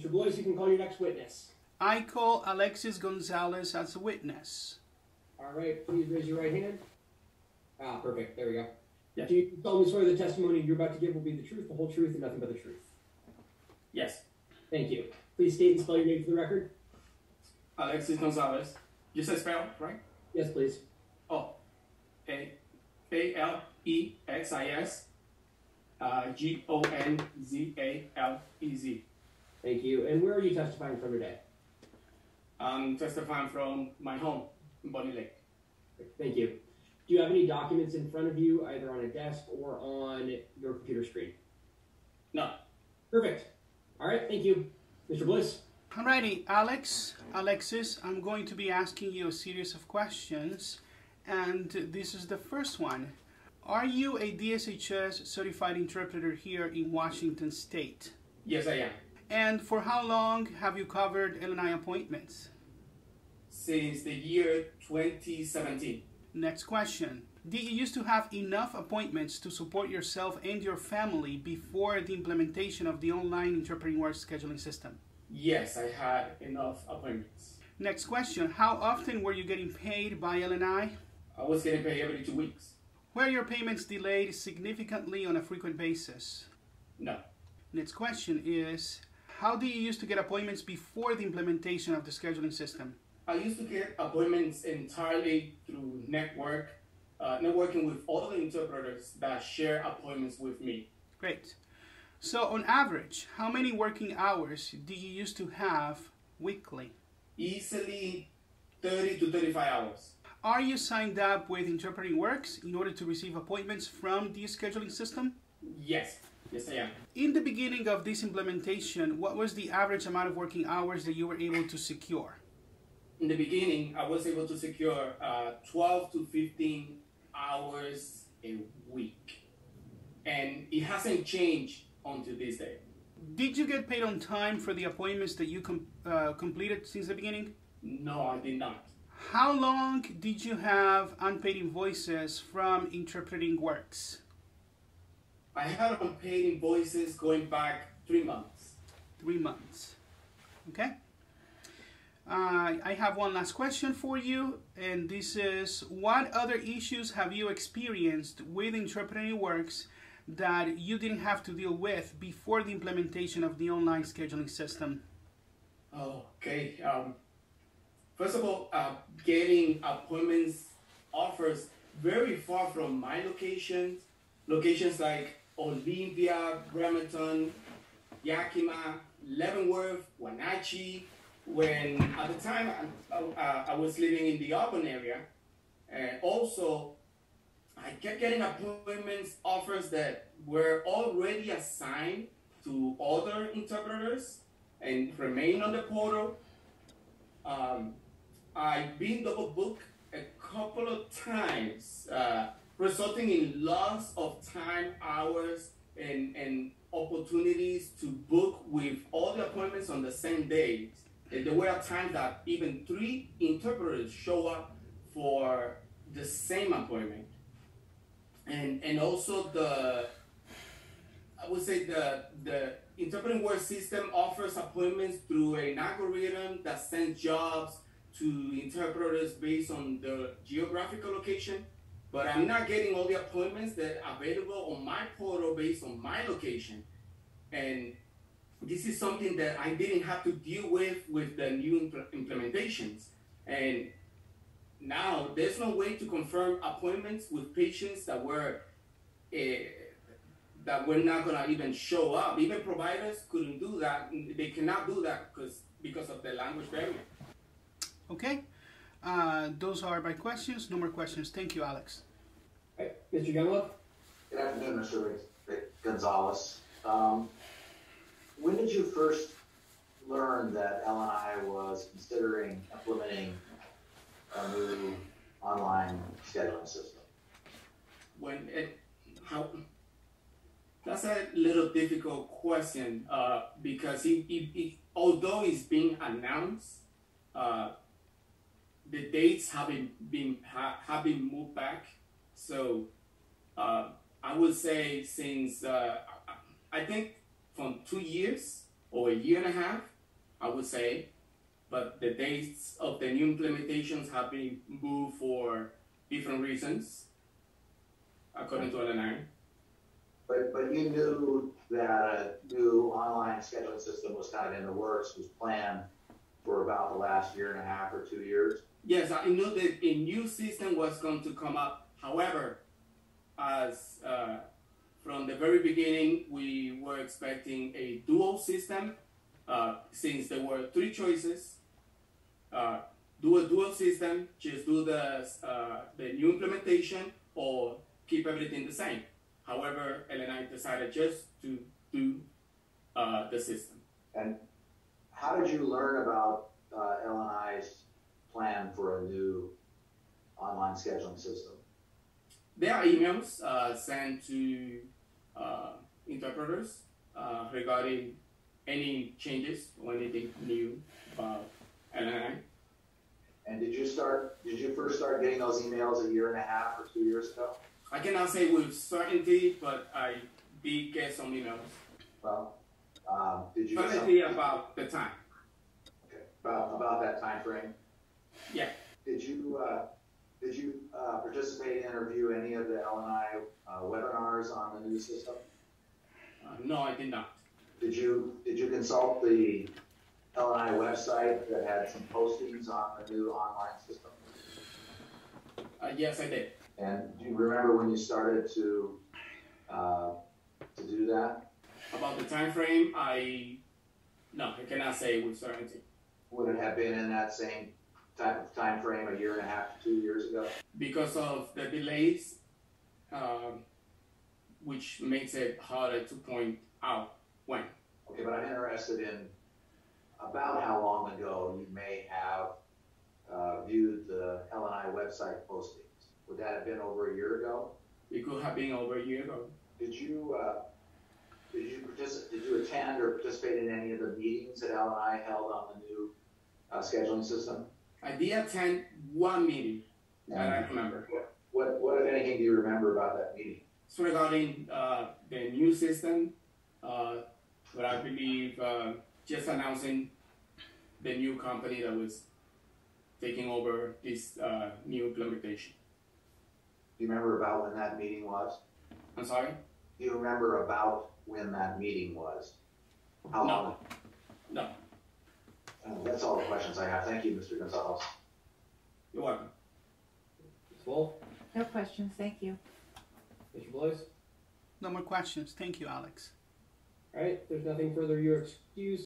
Mr. Blois, you can call your next witness. I call Alexis Gonzalez as a witness. All right, please raise your right hand. Ah, perfect. There we go. Yes. Do you solemnly swear the testimony you're about to give will be the truth, the whole truth, and nothing but the truth? Yes. Thank you. Please state and spell your name for the record. Alexis Gonzalez. You said spell, right? Yes, please. Oh. Alexis Gonzalez. Thank you. And where are you testifying from today? I'm testifying from my home in Bonnie Lake. Thank you. Do you have any documents in front of you, either on a desk or on your computer screen? No. Perfect. All right, thank you. Mr. Bliss. Alrighty, Alexis, I'm going to be asking you a series of questions, and this is the first one. Are you a DSHS certified interpreter here in Washington State? Yes, I am. And for how long have you covered LNI appointments? Since the year 2017. Next question. Did you used to have enough appointments to support yourself and your family before the implementation of the online interpreting work scheduling system? Yes, I had enough appointments. Next question. How often were you getting paid by LNI? I was getting paid every 2 weeks. Were your payments delayed significantly on a frequent basis? No. Next question is, how do you used to get appointments before the implementation of the scheduling system? I used to get appointments entirely through networking with other interpreters that share appointments with me. Great. So on average, how many working hours do you used to have weekly? Easily 30 to 35 hours. Are you signed up with Interpreting Works in order to receive appointments from the scheduling system? Yes. Yes, I am. In the beginning of this implementation, what was the average amount of working hours that you were able to secure? In the beginning, I was able to secure 12 to 15 hours a week. And it hasn't changed until this day. Did you get paid on time for the appointments that you completed since the beginning? No, I did not. How long did you have unpaid invoices from Interpreting Works? I had unpaid invoices going back 3 months. 3 months. Okay. I have one last question for you, and this is, what other issues have you experienced with Interpreting Works that you didn't have to deal with before the implementation of the online scheduling system? Okay. First of all, getting appointments offers very far from my locations. Locations like Olympia, Bremerton, Yakima, Leavenworth, Wenatchee. When at the time I was living in the Auburn area, also I kept getting appointments offers that were already assigned to other interpreters and remain on the portal. I've been double booked a couple of times, resulting in loss of time, hours, and opportunities to book with all the appointments on the same day. And there were times that even 3 interpreters show up for the same appointment. And also I would say the interpreting work system offers appointments through an algorithm that sends jobs to interpreters based on the geographical location. But I'm not getting all the appointments that are available on my portal based on my location. And this is something that I didn't have to deal with the new implementations. And now there's no way to confirm appointments with patients that were not gonna even show up. Even providers couldn't do that. They cannot do that because of the language barrier. Okay, those are my questions. No more questions. Thank you, Alex. All right, Mr. Younglove. Good afternoon, Mr. Gonzalez. When did you first learn that LNI was considering implementing a new online scheduling system? That's a little difficult question because although it's being announced, the dates have been moved back. So I would say since I think from 2 years or a year and a half, I would say, but the dates of the new implementations have been moved for different reasons, according to LNI. But you knew that a new online scheduling system was kind of in the works, was planned for about the last year and a half or 2 years? Yes, I knew that a new system was going to come up. However, as from the very beginning, we were expecting a dual system, since there were 3 choices. Do a dual system, just do the new implementation, or keep everything the same. However, LNI decided just to do the system. And how did you learn about LNI's plan for a new online scheduling system? There are emails sent to interpreters regarding any changes or anything new about LNI. And did you first start getting those emails a year and a half or 2 years ago? I cannot say with certainty, but I did get some emails. Well, did you Certainty about the time. Okay, about that time frame? Yeah. Did you participate in or view any of the LNI webinars on the new system? No, I did not. Did you consult the LNI website that had some postings on the new online system? Yes, I did. And do you remember when you started to do that? About the time frame, I cannot say with certainty. Would it have been in that same type of time frame a year and a half to 2 years ago? Because of the delays, which makes it harder to point out when. Okay, but I'm interested in about how long ago you may have viewed the LNI website postings. Would that have been over a year ago? It could have been over a year ago. Did you attend or participate in any of the meetings that LNI held on the new scheduling system? I did attend one meeting that I remember. What, if anything, do you remember about that meeting? It's regarding the new system, but I believe just announcing the new company that was taking over this new implementation. Do you remember about when that meeting was? I'm sorry? Do you remember about when that meeting was? How long? No. That's all the questions I have. Thank you, Mr. Gonzalez. You're welcome. Ms. Wolf? No questions, thank you. Mr. Blois? No more questions. Thank you, Alex. All right, if there's nothing further, you're excused.